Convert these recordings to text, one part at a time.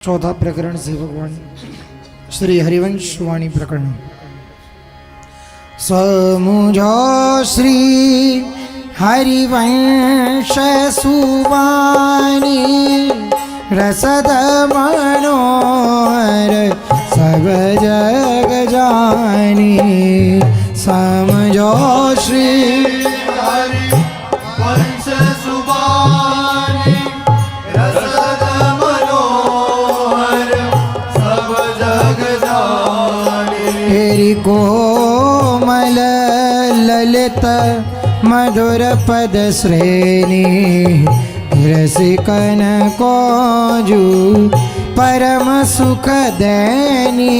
चौथा प्रकरण से भगवान श्री हरिवंश वाणी प्रकरण। समुझो श्री हरिवंश सुवाणी रसद मनोहर सब जग जानी। समझो श्री हरिवंश सुवाणी रसद मनोहर सब जग जानी। तेरी कोमल ललित मधुर पद श्रेणी रसिकन को जू परम सुख देनी।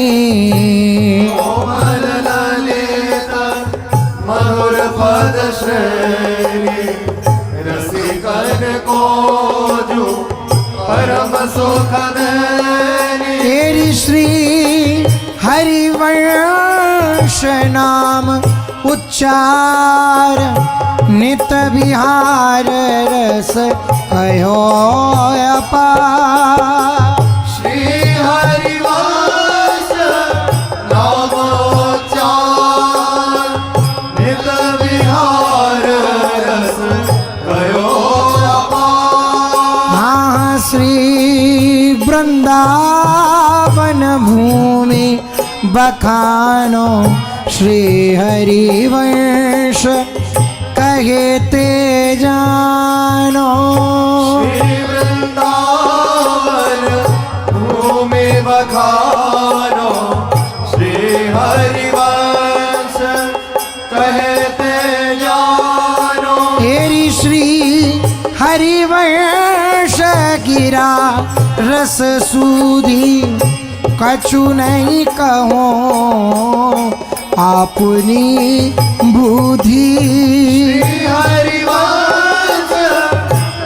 कोमल ललित मधुर पद श्रेणी रसिकन को जू परम सुख देनी। तेरी श्री हरिवंश नाम उच्चार नित विहार रस कहो अपार। श्री हरिवंश नामोच्चार नित विहार रस कहो अपार। हाँ श्री वृंदावन भूमि बखानो श्री हरिवंश कहे ते जानो। श्री वृंदावन भूमि बखानो श्री हरिवंश कहते जानो। तेरी श्री हरिवंश गिरा रस सूधी कछु नहीं कहो अपनी बुद्धि। श्री हरिवंश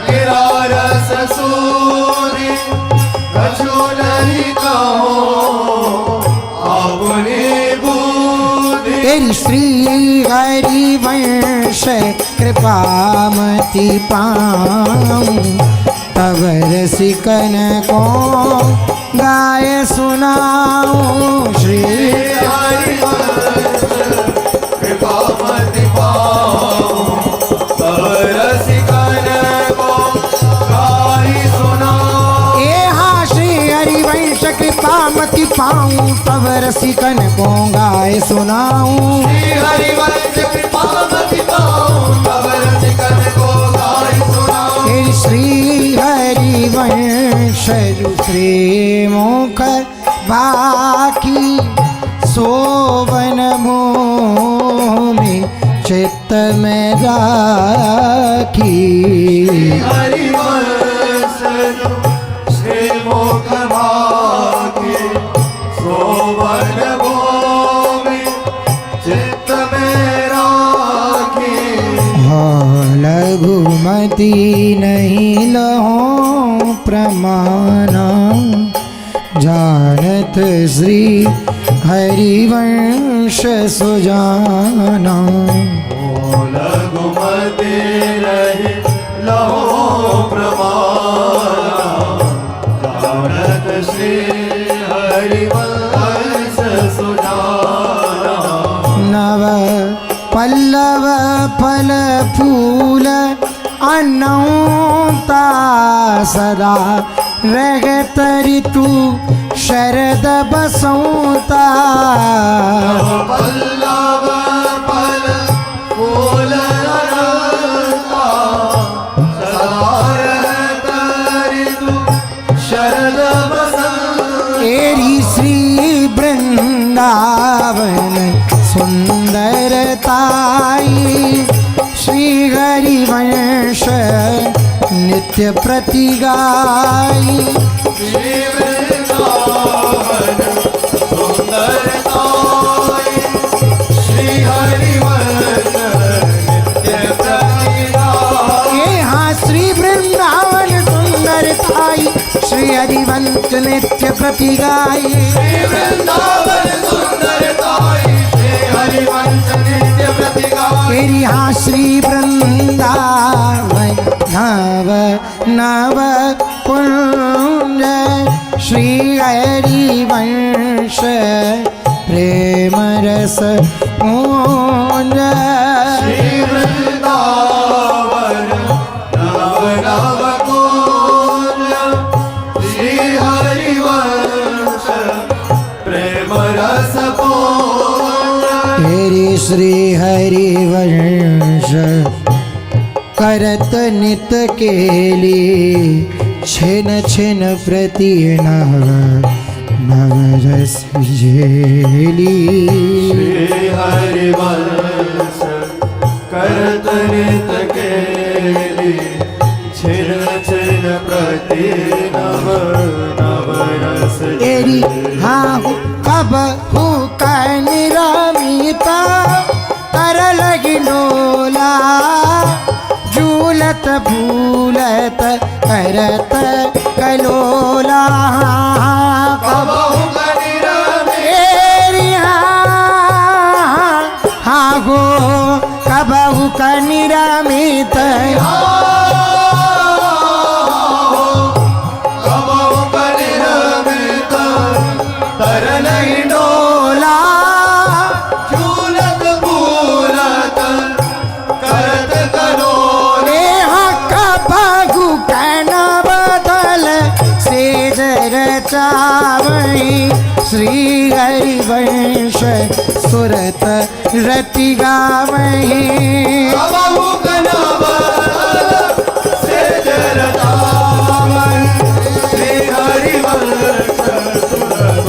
गिरा रस सूरी कछु नहीं कहो अपनी बुद्धि। तेरी श्री हरिवंश कृपामति पाऊं तब रसिकन को गाय सुनाऊं। श्री हरिवंश कृपामति पाऊं तब रसिकन को गाय सुनाऊं। ए हाँ श्री हरिवंश कृपामति पाऊं तब रसिकन को गाय सुनाऊं। श्री हरिवंश कृपामति पाऊं तब रसिकन को गाय सुनाऊं। तेरी श्री हरिवंश श्री मुख बाकी सोवन भूमि चित्त में राखी। हरिवंश श्री मुख भागी सोवन भूमि चित्त में राखी। लघुमती नहीं लहो प्रमाण जानत श्री हरिवंश सुजाना। लघुमती रही लहो प्रमाण जानत श्री हरिवंश सुजाना। नव पल्लव फल फूल अनौता सदा रहत ऋतु शरद बसौता। पल्लव फल फूल अनौता सदा रहत ऋतु शरद बसंत। तेरी श्री वृंदावन सुंदरताई श्री हरिवंश नित्य प्रति गाई। श्री वृंदावन सुंदरताई श्री हरिवंश नित्य प्रति गाई। ये हाँ श्री वृंदावन सुंदरताई श्री हरिवंश नित्य प्रति गाई। श्री वृंदावन सुंदरताई श्री हरिवंश नित्य प्रति गाई। तेरी हाँ श्री वृंदावन नव नव कुंज श्री हरिवंश प्रेम रस पूंज श्री वृंदावन नव नव कुंज श्री हरिवंश प्रेम रस पूंज तेरी श्री हरिवंश करत नित केली छिन छिन प्रति नव रस झेली श्री हरिवंश करत नित केली छिन छिन प्रति नव नव रस तेरी हाँ कब हूँ निरामिता कर लगी लोला झूलत भूलत करत कलोला कब तेरी हाँ गो कब हूँ निरामित डोला झूलत भूलत करत करोले बागु कहना बदल से रचावई श्री हरिवंश सुरत रति गावई बाबू कनावल से जरतावन श्री हरिवंश सुरत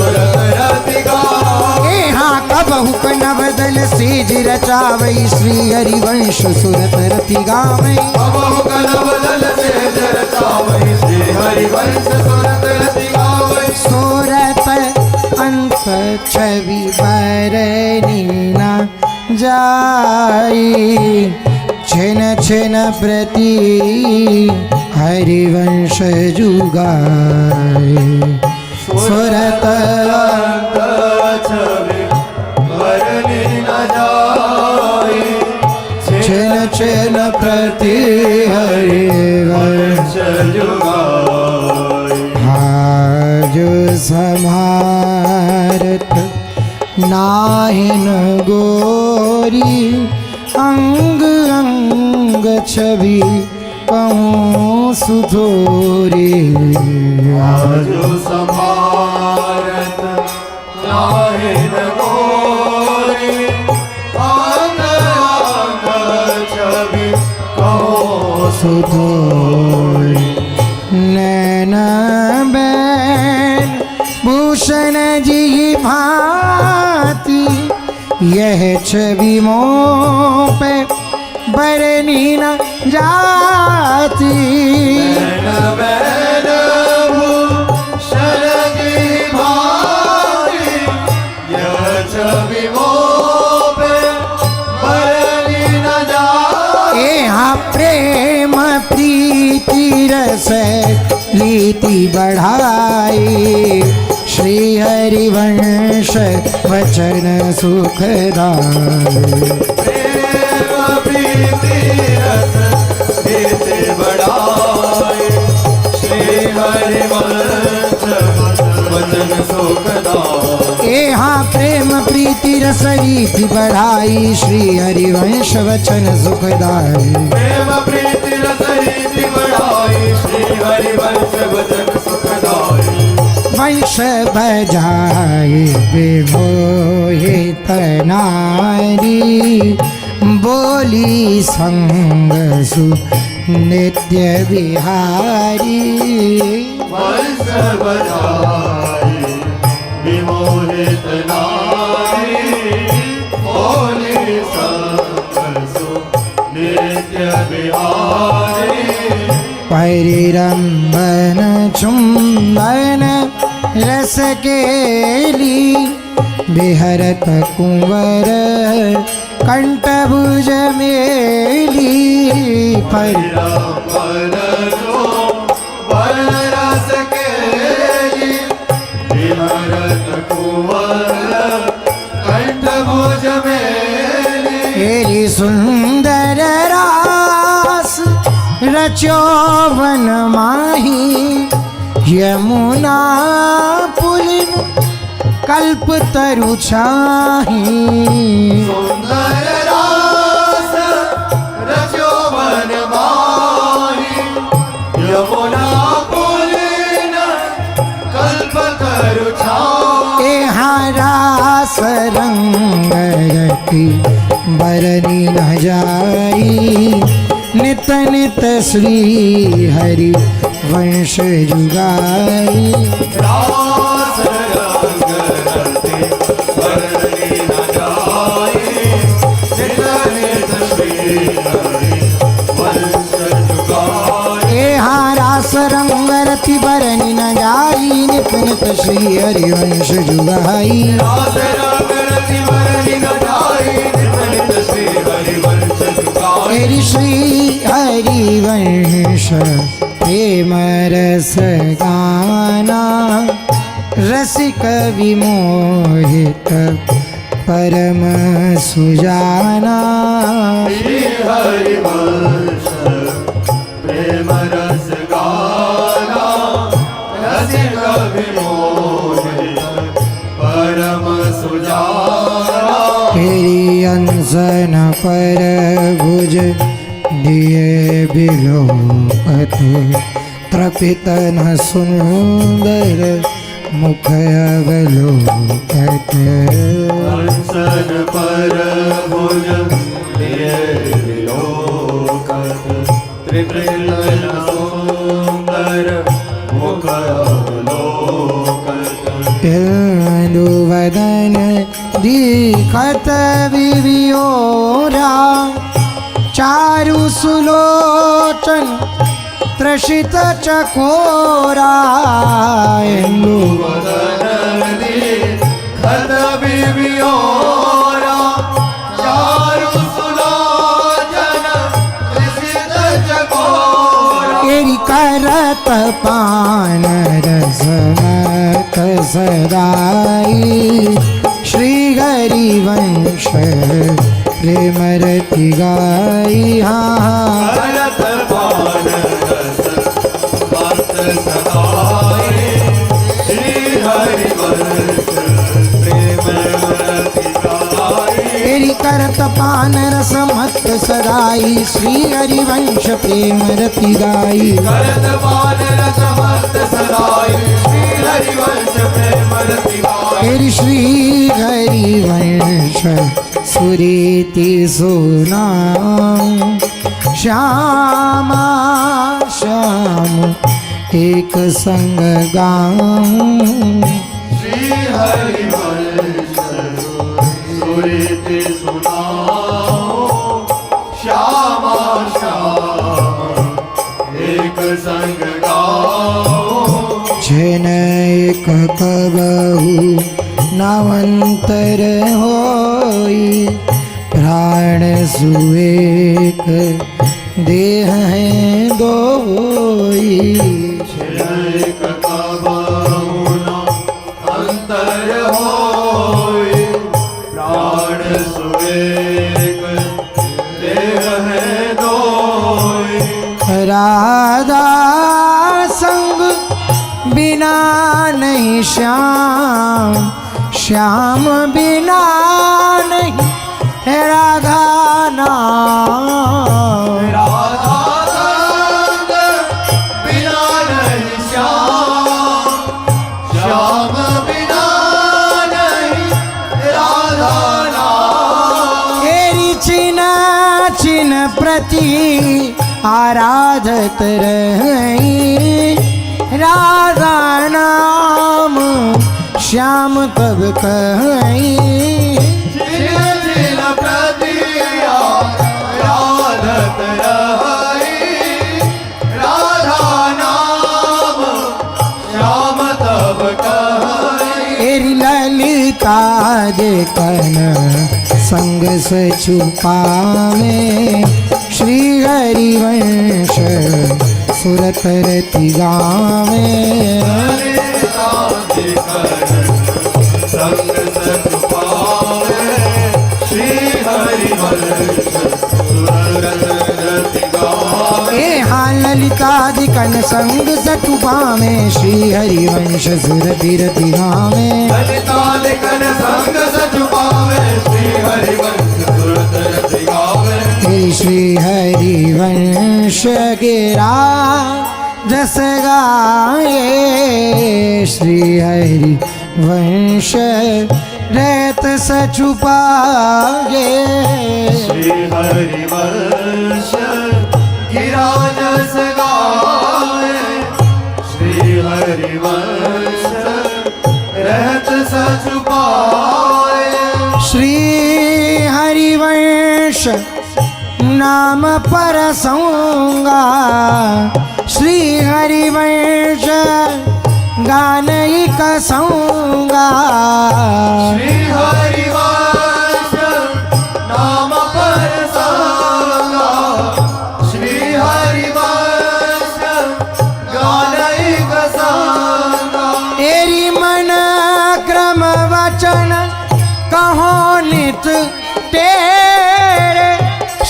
रति गावई हाँ कबहु कन बदल से रचावई श्री हरिवंश सुरत रति गावई बाबू कनावल से जरतावन श्री हरिवंश सुरत रति गावई सोरत अंत छवि बरनी न जाई छिन छिन प्रति हरिवंश जुगाए सुरत अंत छवि भरनी न जाई छिन छिन प्रति हरिवंश जुगाई आज समारत नाहिन गोरी अंग अंग छवि कहूँ सुधोरी आज समारत नाहिन गोरी अंग अंग छवि कहो सुधोरी नैन बैन भूषण जी भांति यह छवि मोह पे बरनी न जाती नैन बैन भूषण की भांति यह छवि मोह पे बरनी न जाती यहाँ प्रेम प्रीति रस लीति बढ़ाई श्री हरिवंश वचन सुखदाई प्रेम प्रीति रस लीति बढ़ाई श्री हरिवंश वचन सुखदाई यहाँ प्रेम प्रीति रस रीति बढ़ाई श्री हरिवंश वचन सुखदाई प्रेम प्रीति रस रीति बढ़ाई श्री हरिवंश वचन सुखदाई वंश बजाए विमोहित नारी बोली संग सु नित्य बिहारी वंश बजाई विमोहित नारी बोली संगसु नित्य बिहारी परिरंबन चुंबन रस केली बिहरत कुंवर कंठभुज मेली परिरंबन चुंबन रस केली बिहरत कुंवर कंठभुज मेली सुंदर रास रचो वन माही यमुना पुलिन कल्प तरु छाही सुंदर रास रचो मन माही यमुना पुलिन कल्प तरु छाही रास रंग रति बरनी न जाई नित नित श्री हरि वंश जुगाई रास रंग रति बरनी न जाई नित नित श्री हरि वंश जुगाई रास रंग रति बरनी न जाई नित नित श्री हरि वंश जुगाई रास रंग रति बरनी न जाई नित नित श्री हरि वंश जुगाई श्री हरि वंश प्रेम रस गाना रसिक विमोहित परम सुजाना श्री हरि वंश प्रेम रस गाना रसिक विमोहित परम सुजाना तेरी अंसन पर भुज दिए बिलोपत त्रपित न सुंदर मुख अवलोकत अंसन पर भुज दिए विलोकत त्रिपित न सुंदर मुख अवलोकत वदन दिखत विवियोरा चारु सुलोचन त्रषित चकोरा वदन दिखत विवियोरा चारु सुलोचन त्रषित चकोरा तेरी करत पान रसमत सदाई श्री हरि वंश प्रेम रति गाई भरत पान रस मत सदाई श्री हरि वंश प्रेम रति गाई तेरी करत पान रस मत सदाई श्री हरि वंश प्रेम रति गाई करत पान रस मत सदाई श्री हरि वंश प्रेम रति गाई तेरी श्री हरि वंश सुरीति सुना श्यामा श्याम एक संग गाऊं श्री हरि वंश सुरीति सुनाओ श्यामा श्याम एक संग गाओ जन एक कबहु नावंतर होई प्राण सुएक देह है दोई एक कबहुना अंतर होई प्राण सुएक देह है दोई राधा संग बिना नहीं श्याम श्याम बिना नहीं है राधा नाम राधा संग बिना नहीं श्याम श्याम बिना नहीं राधा नाम तेरी चिन चिन प्रति आराधत रही राधा नाम श्याम कब कहीं जिन जिन प्रतिया राधत रही राधा नाम श्याम तब कहीं तेरी ललिता देखन संग से छुपावे श्री हरि वंश सुरत रति गावे संग सत पावे श्री हरि वंश सुरत रति गावे ललिता दिख बालिकन संग सटु पावे श्री हरिवंश सुरति रति गावे ललिता लिखन संग सच पावे श्री हरिवंश सुरत रति गावे हे श्री हरिवंश गिरा जस गाए श्री हरिवंश रहत सचु पाए श्री हरिवंश गिरा जस गावे श्री हरिवंश रहत सच पाए श्री हरिवंश नाम परसऊंगा श्री हरिवंश गान ही कसऊंगा श्री हरिवंश नाम परसऊंगा श्री हरिवंश गान ही कसऊंगा तेरी मन क्रम वचन कहो नित तेरे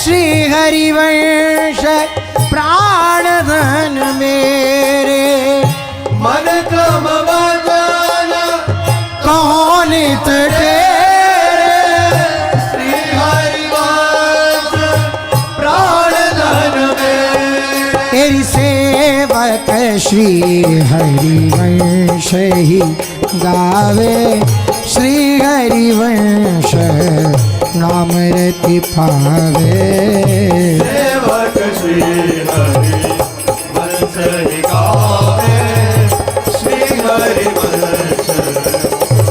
श्री हरिवंश प्राण धन मेरे मन क्रम वचन कहो नित तेरे श्री हरिवंश प्राण धन में तेरी सेवक श्री हरिवंश ही गावे श्री हरिवंश नाम रति पावे सेवक श्री हरिवंश ही गावे श्री हरिवंश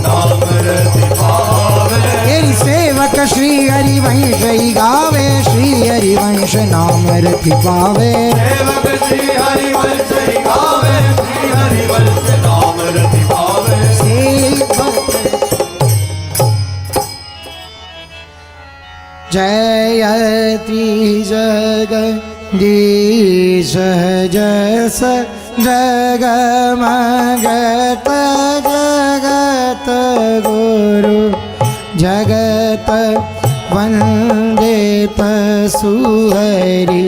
नाम रति पावे तेरी सेवक श्री हरिवंश ही गावे श्री हरिवंश नाम रति पावे सेवक श्री हरिवंश ही गावे श्री हरिवंश नाम रति पावे जयति जगदीश जस जगमगत जगत गुरु जगत वंदित सुहरि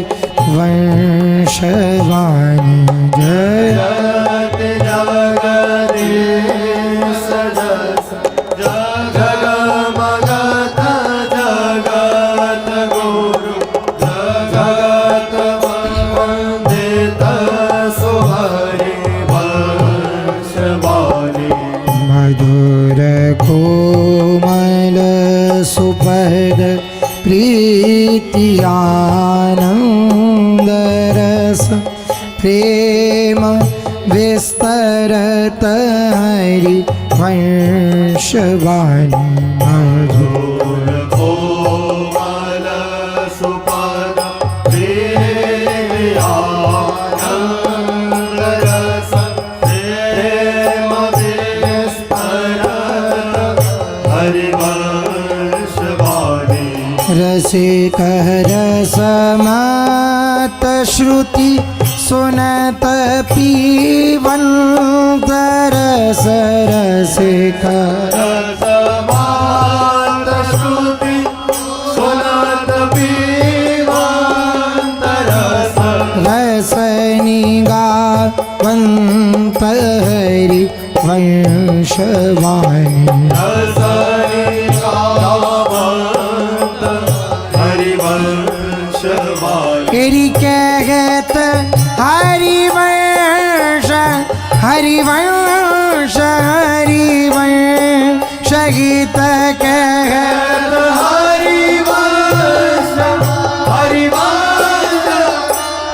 वंशवाणी जय जगदीश जस जगमगत जगत गुरु जगत वंदित सुहरि वंशवाणी मधुर कोमल सुपद प्रीति आनंद रस प्रेम विस्तरत हरि वंशवाणी मधुर कोमल सुपद आनंद रस प्रेम विस्तरत हरिवंशवाणी रसिक रसमत श्रुति सुनत पीवंत रस रसिक रसमात श्रुति सुनत पीवंत रस रसनिगावंत हरि वंशवाणी रसनिगावंत हरिवंशवाणी तेरी कहत हरिवंश हरिवंश हरिवंश गीत कहत हरिवंश हरिवंश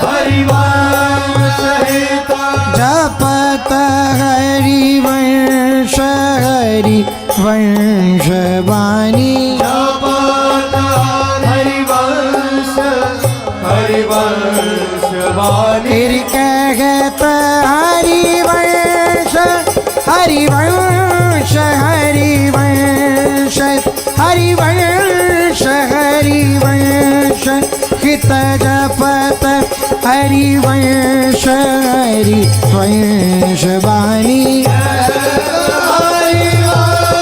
हरिवंश हित जपत हरिवंश हरिवंशवाणी जपत हरिवंश हरिवंशवाणी तेरी कहत हरिवंश हरिवंश हरिवंश हरिवंश हरिवंश हित जपत हरिवंश हरिवंशवाणी हरिवंश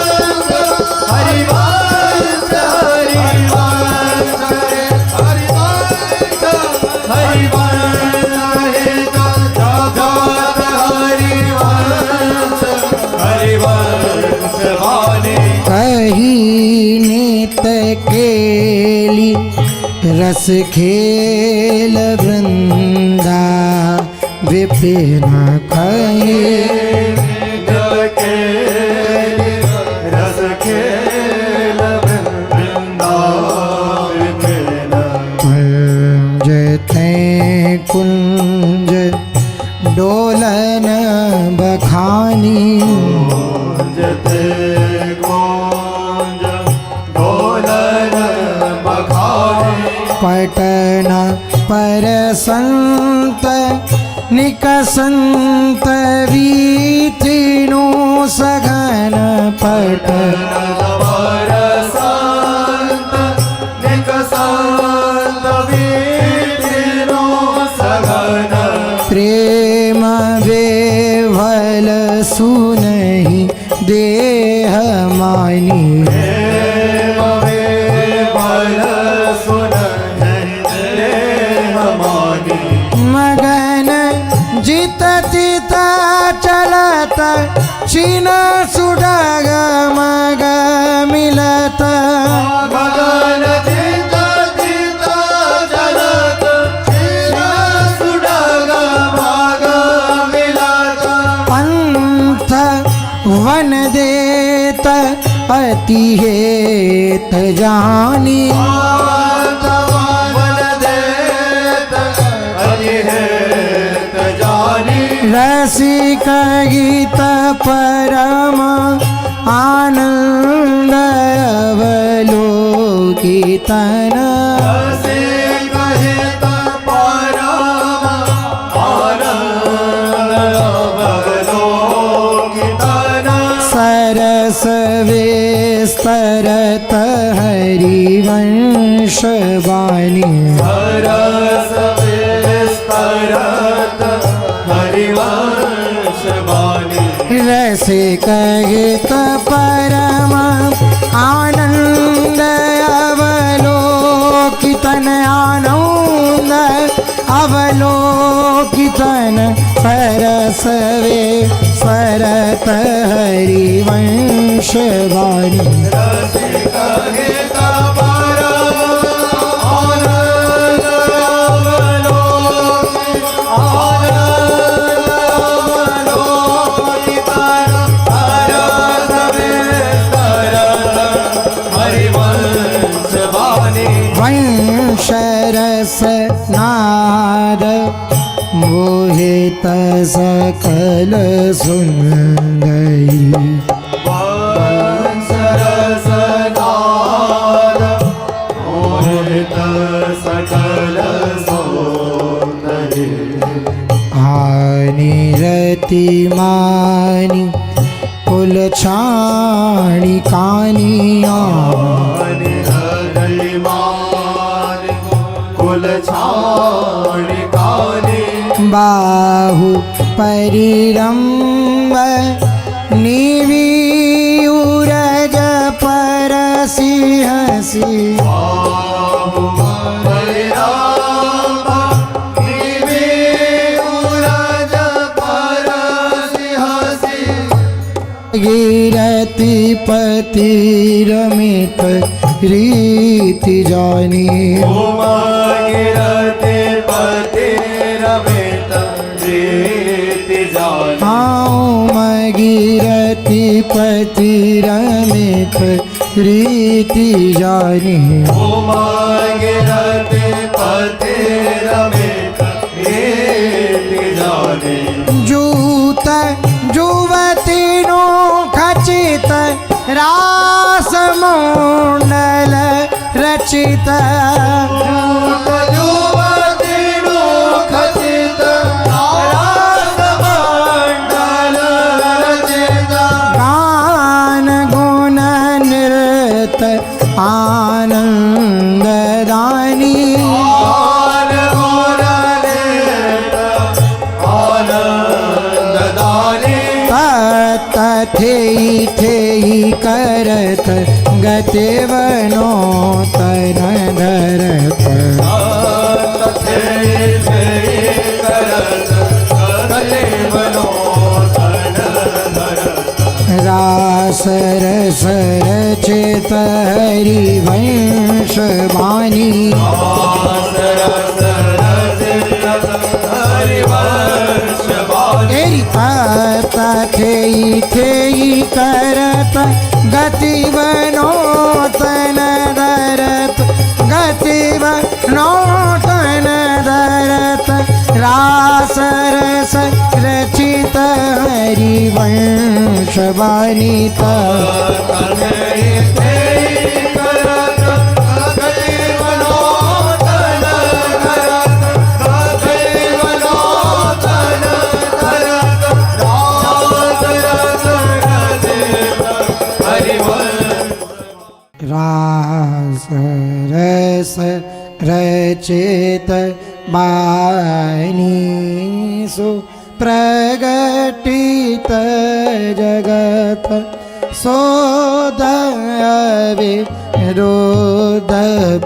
कही नीत केली रस खेल वृंदा विपिन कही रस खेल वृंदा विपिन जते कुंज डोलन बखानी जते कुंज डोलन बखानी पटना पर संत निकसंत वीथिनो सघन पटना पर संत निकसंत वीथिनो सघन प्रेम वेवल सुनहि देह मानी मगन जित चित चलत छिन सुडग मग मिलत मगन जित चित चलत छिन सुडग मग मिलत पंथ वन देत अति हेत जानी रसिक गीत परम आनंद अवलोकितन सरस विस्तरत हरिवंश वाणी सरस विस्तरत हरिवंश वाणी रसिक गीत परम आनंद अवलोकितन आनंद अवलोकितन सरस वे सरत हरिवंश वाणी रसिक गीत परम आनंद अवलोकितन सरस विस्तरत हरिवंश वाणी वंशरस नाद मोहित सकल सुंदरी वंशरस नाद मोहित सकल सौंदर्य हानि रति मानी कुल छाणी कानिया कुल छाणी कानी बाहु परिरंब निविउरज परसी हसी गिरति पति रमित रीति जानी गिरति पति रमित रीति जानी गिरति पति रमित रीति जानी गिरति पति रमित रीति जानी जूत जुवती नो खचित रास मंडल रचित युवती नो खचित रास मंडल रचित गान गुण नृत आनंद दानी थेई थेई करत गते वनो तन धरत रास रस रचित हरिवंश वाणी एरी थे करत गति बनोतन दरत गति बनोतन दरत रास रस रचित हरिवंश वाणीत रास रस रचित वाणी सु प्रगटित जगत सोदय रोद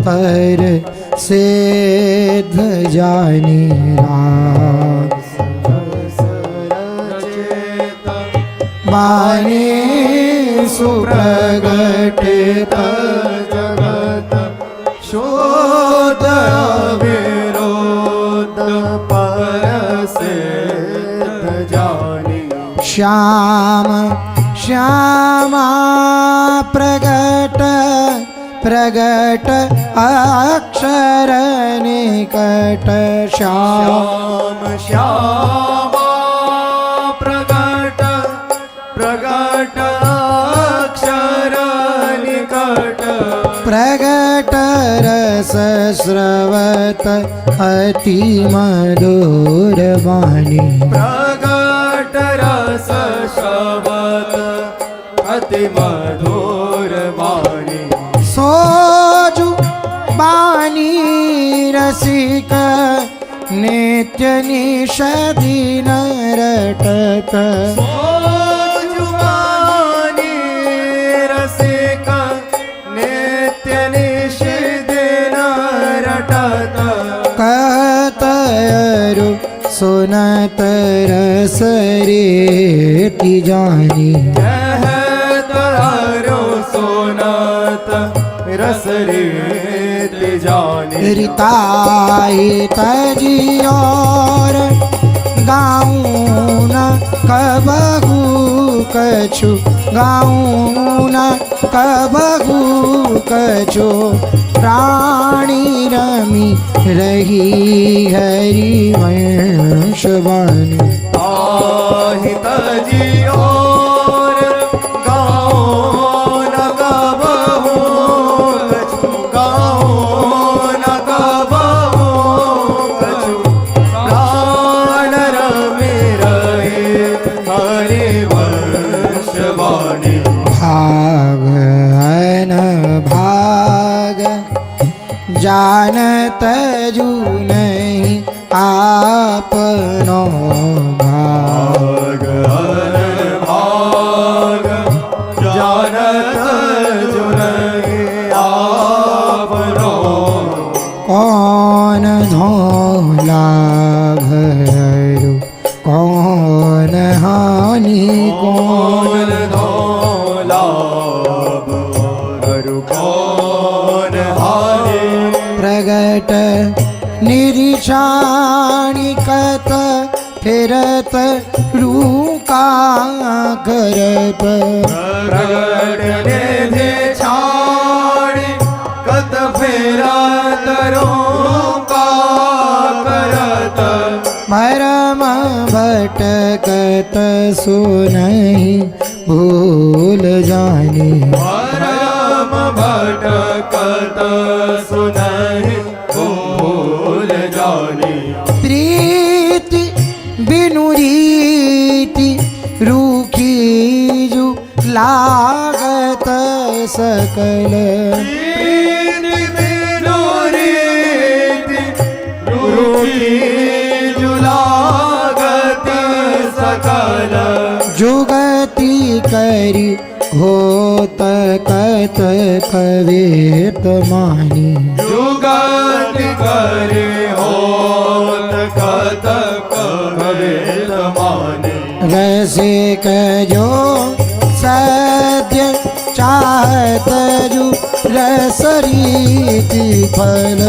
पर सिद्ध जानी रास रचित वाणी सुप्रगटित जगत शोध विरोध परसिद्ध जानी श्याम श्यामा प्रगट प्रगट अक्षर निकट श्याम श्यामा प्रगट प्रगट अक्षर निकट प्रगट रस स्रवत अति मधुर वाणी प्रगट रस श्रवत अति मधुर वाणी सोजु वाणी रसिक नित्य निषदिन रटत कहतरु सुनत रस रेति जानी कहतरु सुनत रस रेति जानी रिताई तजियोर गाऊं न कबहू कछु गाऊं न कबहू कछु प्राणी रमी रही हरिवंश वाणी आहित जियोर गाओ न कबहू कछु गाओ न कबहू कछु प्राण रमी रही हरिवंश वाणी भाग अन भाग जानत जू नहीं आपनो भाग भाग जानत जू नहीं आपनो कौन धोला भरू कौन हानि कौन धोला भरू कौन हानि प्रगट निरीक्षाणिकत फिरत रूका करत प्रगट निधि छाड़ी कत फिरत रूका करत भरम भटकत सुनहि भूल जानी भरम भटकत सुनहि भूल जानी प्रीति बिनु रीति रूखी जु लागत सकल प्रीति बिनु रीति रूखी जु लागत सकल जुगति करी होत कत कवेत मानी जुगति करे होत कत कवेत मानी रसिक जो सद्य चाहत जु रसरीति फल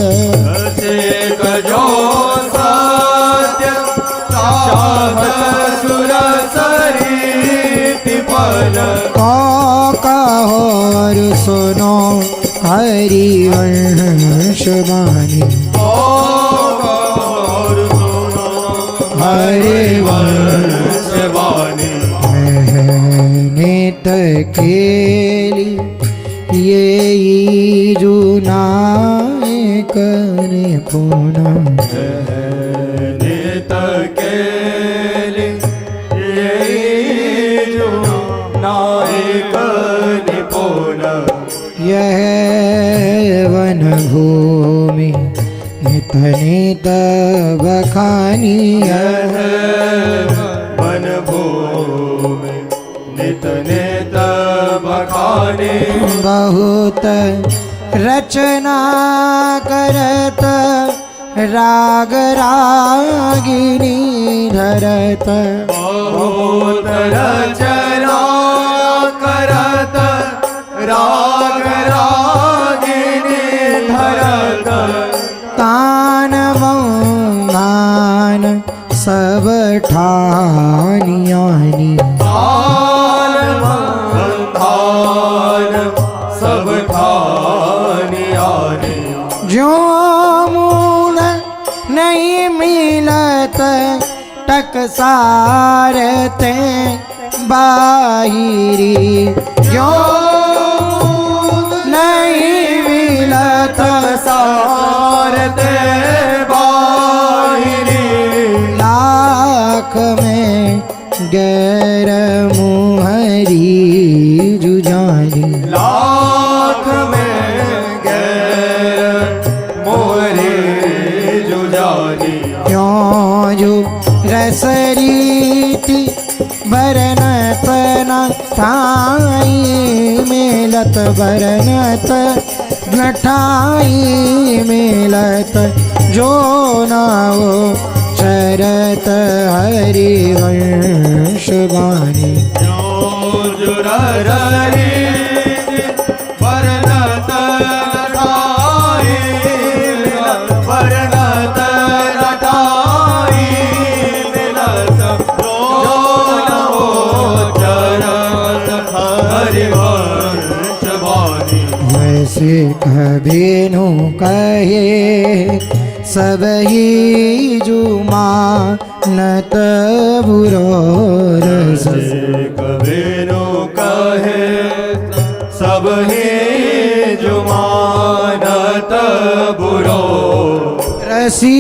रसिक जो सत्य चाहत सुरसरीति फल कहो और सुनो हरिवंश वाणी और सुनो हरिवंश वाणी नित केली ये जुनाए करे पुनः नित केली ये जुनाए निपुण यह वन भूमि नित नित बखानी वन भूमि नित नित बखानी बहुत रचना करत राग रागिनी धरत बहुत रचना करत राग रागिनी धरत तान गान सब ठानियानी तान बंधान सब ठानियानी जो मूल नहीं मिलत टकसारते बाहिरी जो नहीं मिलत सारते बाहिरी लाख में गैर मुहरी जुजानी लाख में गैर मोरे जुजानी क्यों जो रसरीति बरनत न ठाई मेलत बरनत घटाई मेलत जो नावो चरत हरिवंश वाणी जुररी वर्णत लटाई वर्णत लटाई मिलत जो नवो चरत हरिवंश वाणी वैसे कबीनु कहे सब ही जुमा नत बुरो रस कबीरो कहे सब ही जुमानत बुरो रसी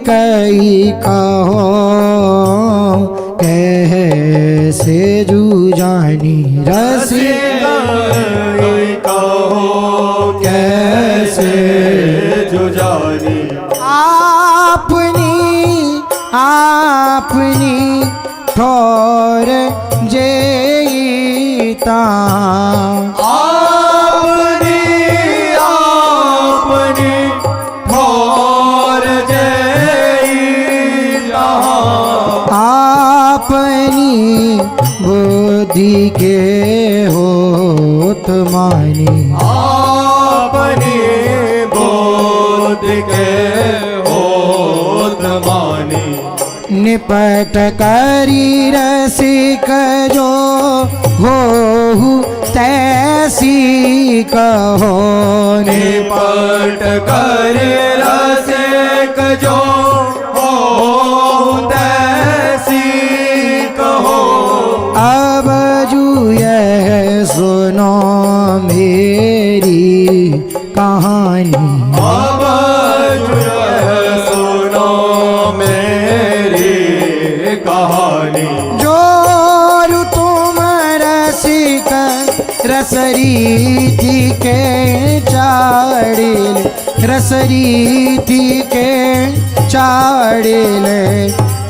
कई कहो कैसे जुजानी रसी कहो कैसे जुजानी आपनी ठोर जेता आपनी ठोर जेता आपनी बुद्धि के होत मानी आपनी बोध के होत मानी निपट करी रसिक जो हो तैसी कहो निपट कर रसिक जो हो तैसी कहो अब जू यह सुनो मेरी कहानी अब जो है सुनो मेरी कहानी जोर तुम रसिक रसरीति के चाड़िल रसरीति के चाड़िल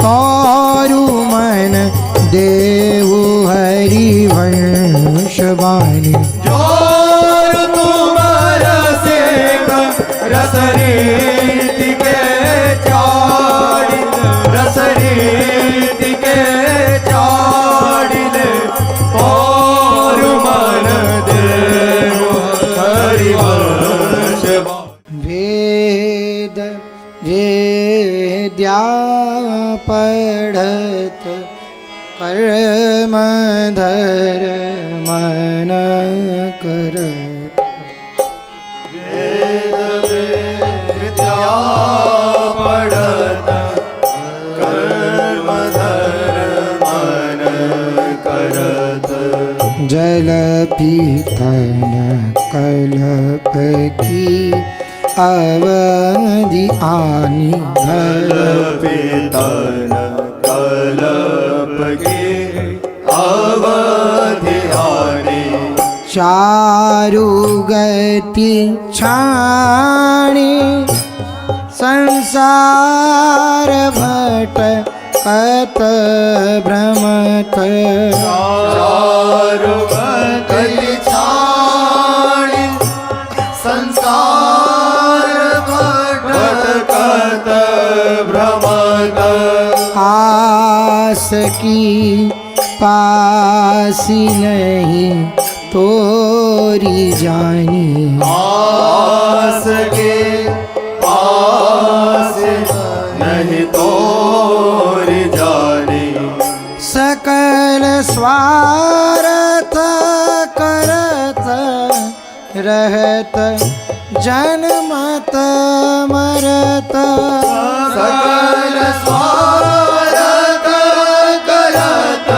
कौरु मन देवु हरिवंश वाणी जोर तुम रसिक रसरीति के चाड़िल रसरीति के चाड़िल और धर्म मन करत वेद विद्या पढ़त कर्म धर्म मन करत जल पीतन कल्प की अवधि आनी धर पितन कल्प की अवधि आनी चारु गति छाणी संसार भट कत भ्रमत चारु गति छाणी संसार भटकत भ्रमत आस की पासी नहीं तोरी जानी आस के पास नहीं तोर जानी सकल स्वार्थ करत रहत जन्मत मरत सकल स्वार्थ करत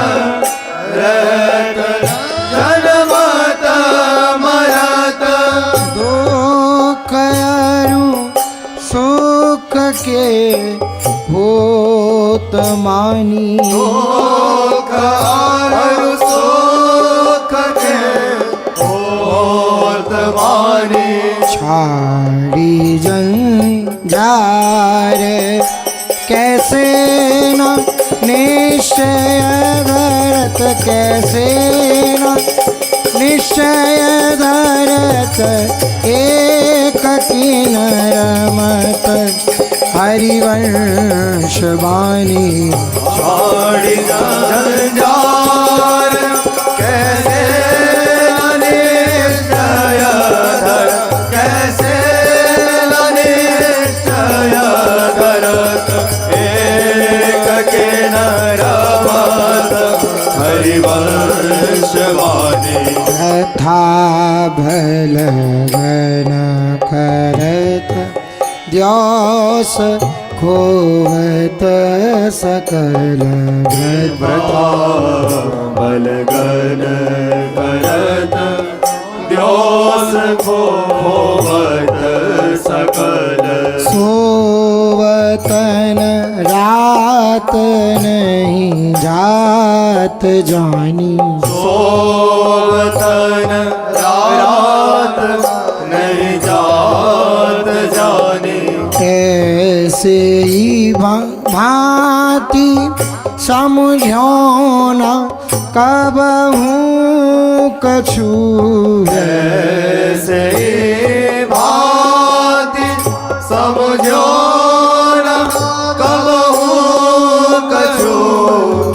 रहत जन्मत मरत दुख अरु सुख के होत मानी दुख और सुख के होत मानी छाड़ी जंजार कैसे न निश्चय धरत कैसे न निश्चय धरत एक किन्नर मत हरिवंश वाणी छाड़ी जंजार कैसे निश्चय धर कैसे निश्चय धरत एक किन्नर मत हरिवंश वाणी तथा भल गन करत द्योस खोवत सकल प्रथा बलगन करत द्योस खोवत सकल सोवतन रात नहीं जात जानी सोवतन रात नहीं जात जानी ऐसे ही भांति समझो न कब हूँ कछु ऐसे भांति समझो न कब हूँ कछु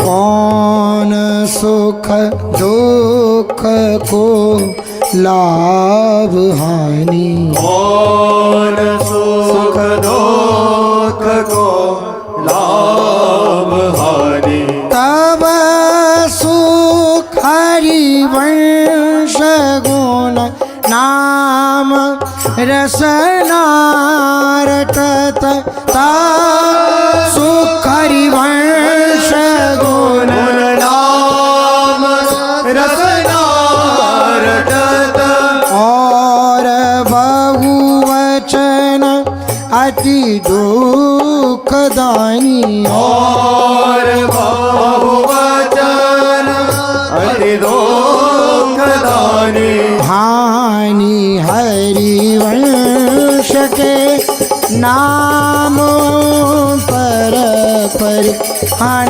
कौन सुख दुख को लाभ हानि कौन सुख दुख को लाभ हानि तब सुख हरिवंश गुण नाम रसनारटत सुख हरिवंश गुण नाम रसनारटत और बहुवचन अति दुखदानी और बहुवचन अति दुखदानी हानि हरिवंश के नाम पर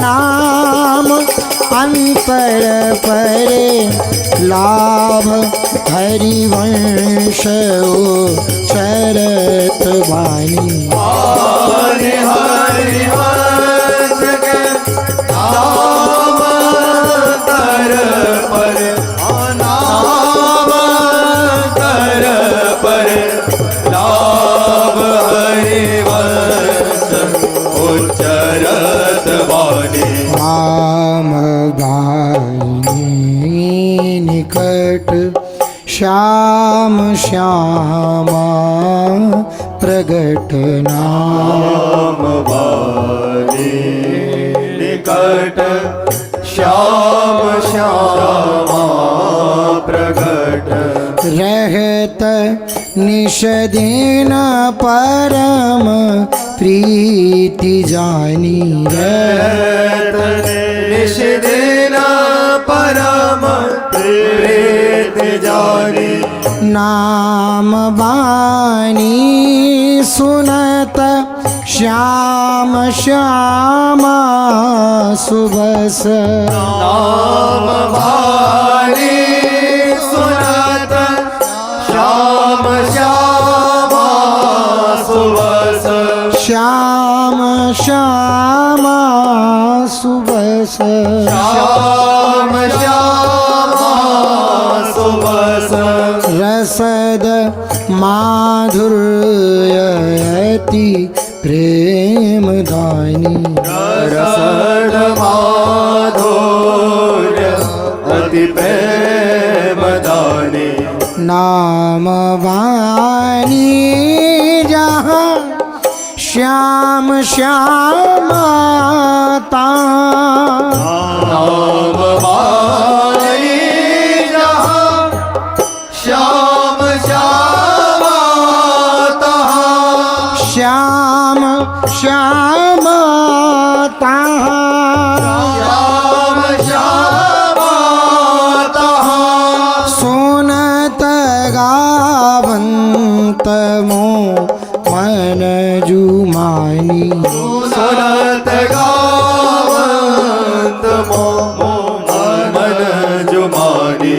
नाम अंतर परे लाभ हरिवंश चरत वाणी हरि हरिवंश के नाम तर पर नाम तर पर लाभ हरिवंश उच्चरत वाणी राम निकट श्याम श्यामा प्रगट नाम वाणी निकट श्याम श्यामा प्रगट रहत निषदीन परम प्रीति जानी रहत निषदीन परम प्रीति जानी नाम वाणी सुनत श्याम श्यामा सुबस नाम वाणी सुनत श्याम श्यामा सुबस श्याम श्यामा सुबस श्याम श्यामा सुबस रसद माधुर्यति प्रेम दानी रसद माधुर्य अति प्रेम दानी नाम वाणी जहाँ श्याम श्यामता नाम वाणी जहाँ श्याम श्यामता श्याम श्यामता श्याम श्यामता सोनत गावंत मो मन जुमानी सुनत गावंत मो मन जुमानी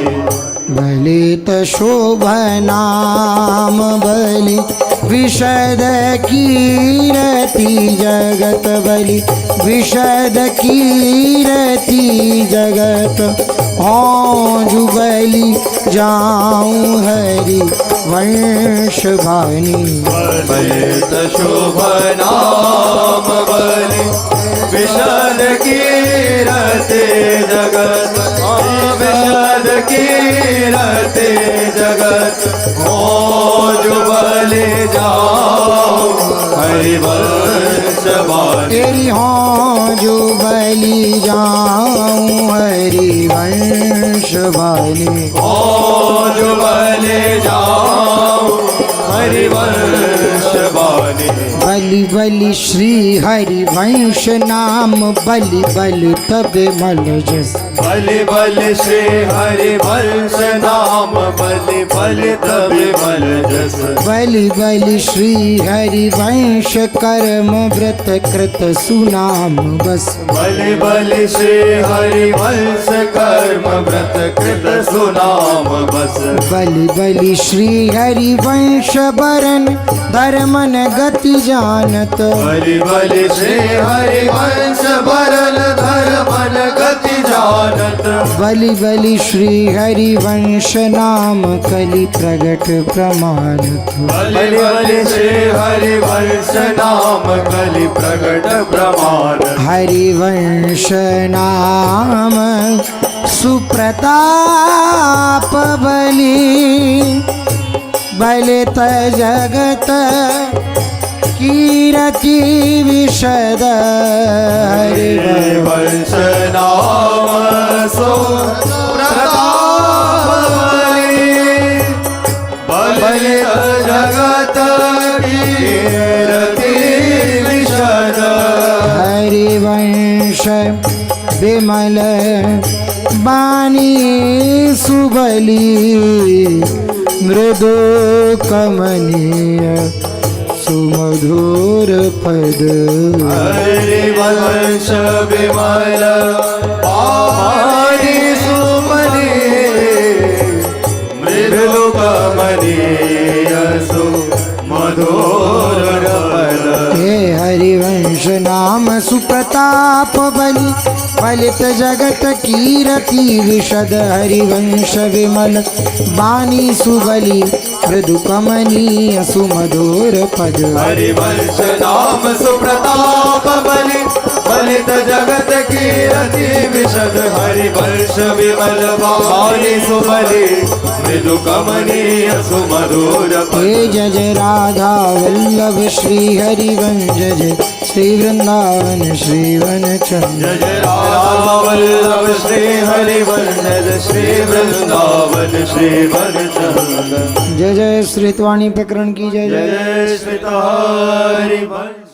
बलित शोभ नाम बलि विशद कीरति जगत बलि विशद कीरति जगत औ जुबली जाऊं हरि वंश भानी बलित शुभ नाम बलि विशद कीरते जगत विशद कीरते जगत ओ जुबले जाओ हरिवंश वाणी तेरी हो जुबली जाऊं हरि वंश भानी ओ जुबले जाओ हरिवंश वाणी बलि बलि श्री हरि वंश नाम बलि बलि तब मल जस बलि बलि श्री हरि वंश नाम बलि बलि तब मल जस बलि बलि श्री हरि वंश कर्म व्रत कृत सुनाम बस बलि बलि श्री हरि वंश कर्म व्रत कृत सुनाम बस बलि बलि श्री हरि वंश बरन धर्मन गति जानत बलि बलि श्री हरि वंश बरन धर्मन गति जानत बलि बलि श्री हरि वंश नाम कलि प्रगट प्रमाणत बलि बलि श्री हरि वंश नाम कलि प्रगट प्रमाण हरि वंश नाम सुप्रताप बलि बलित जगत कीरति विशद हरि वंश नाम सो प्रताप बलि जगत कीरति विशद हरि वंश विमल बानी सुबली मृदु कमनीय सुमधुर पद हरि वंश विमल पानी सुमनी मृदु कमनीय सु मधुर पद हे हरिवंश नाम सुप्रताप बलि फलित जगत कीरति विशद हरिवंश विमल बानी सुबली मृदु कमनीय सुमधुर पद हरिवंश नाम सुप्रताप बलि बलि अगणित जगत की रति विशद हरि वर्ष विमल भारी सुमरी मृदु कमनीय सुमधुर हे जय जय राधा वल्लभ श्री हरिवंश जय श्री वृंदावन श्री वन चंद्र। जय जय राधा वल्लभ श्री हरिवंश श्री वृंदावन श्री वनचंद्र। जय जय श्रीत्वाणी प्रकरण की जय जय श्री हरिवंश।